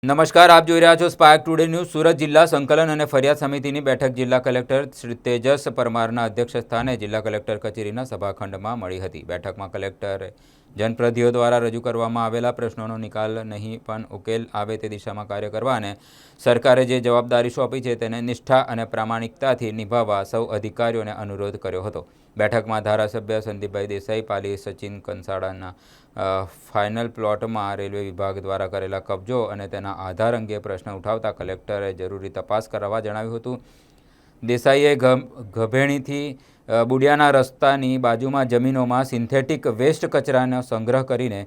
નમસ્કાર, આપ જોઈ રહ્યા છો સ્પાર્ક ટુડે ન્યૂઝ। સુરત જિલ્લા સંકલન અને ફરિયાદ સમિતિની બેઠક જિલ્લા કલેક્ટર શ્રી તેજસ પરમારના અધ્યક્ષસ્થાને જિલ્લા કલેક્ટર કચેરીના સભાખંડમાં મળી હતી। બેઠકમાં કલેક્ટરે જનપ્રતિનિધિઓ દ્વારા રજૂ કરવામાં આવેલા પ્રશ્નોનો નિકાલ નહીં પણ ઉકેલ આવે તે દિશામાં કાર્ય કરવા અને સરકારે જે જવાબદારી સોંપી છે તેને નિષ્ઠા અને પ્રામાણિકતાથી નિભાવવા સૌ અધિકારીઓને અનુરોધ કર્યો હતો। બેઠકમાં ધારાસભ્ય સંદીપભાઈ દેસાઈ, પાલી સચિન કંસાળાના ફાઇનલ પ્લોટમાં રેલવે વિભાગ દ્વારા કરેલા કબજો અને તેના આધાર અંગે પ્રશ્ન ઉઠાવતા કલેક્ટરે જરૂરી તપાસ કરવા જણાવ્યું હતું। દેસાઈએ ગભેણીથી બુડિયાના રસ્તાની બાજુમાં જમીનોમાં સિન્થેટિક વેસ્ટ કચરાનો સંગ્રહ કરીને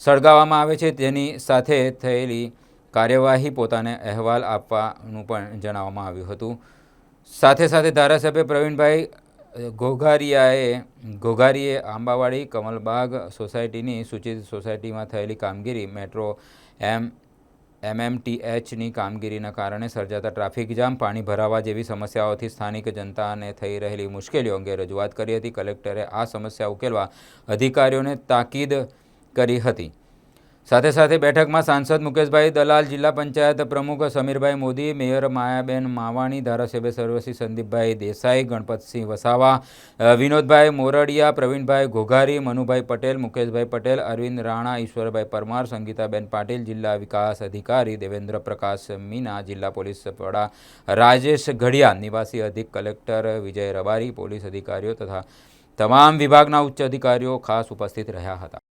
સળગાવવામાં આવે છે તેની સાથે થયેલી કાર્યવાહી પોતાને અહેવાલ આપવાનું પણ જણાવવામાં આવ્યું હતું। સાથે સાથે ધારાસભ્ય પ્રવીણભાઈ ઘોઘારીએ આંબાવાડી કમલબાગ સોસાયટીની સૂચિત સોસાયટીમાં થયેલી કામગીરી, મેટ્રો એમએમટીએચની કામગીરીના કારણે સર્જાતા ટ્રાફિક જામ, પાણી ભરાવા જેવી સમસ્યાઓથી સ્થાનિક જનતાને થઈ રહેલી મુશ્કેલીઓ અંગે રજૂઆત કરી હતી। કલેક્ટરે આ સમસ્યા ઉકેલવા અધિકારીઓને તાકીદ કરી હતી। સાથે સાથે બેઠકમાં સાંસદ મુકેશભાઈ દલાલ, જિલ્લા પંચાયત પ્રમુખ સમીરભાઈ મોદી, મેયર માયાબેન માવાણી, ધારાસભ્ય સર્વશ્રી સંદીપભાઈ દેસાઈ, ગણપતસિંહ વસાવા, વિનોદભાઈ મોરડિયા, પ્રવીણભાઈ ઘોઘારી, મનુભાઈ પટેલ, મુકેશભાઈ પટેલ, અરવિંદ રાણા, ઈશ્વરભાઈ પરમાર, સંગીતાબેન પાટીલ, જિલ્લા વિકાસ અધિકારી દેવેન્દ્ર પ્રકાશ મીના, જિલ્લા પોલીસ વડા રાજેશ ઘડિયા, નિવાસી અધિક કલેક્ટર વિજય રબારી, પોલીસ અધિકારીઓ તથા તમામ વિભાગના ઉચ્ચ અધિકારીઓ ખાસ ઉપસ્થિત રહ્યા હતા।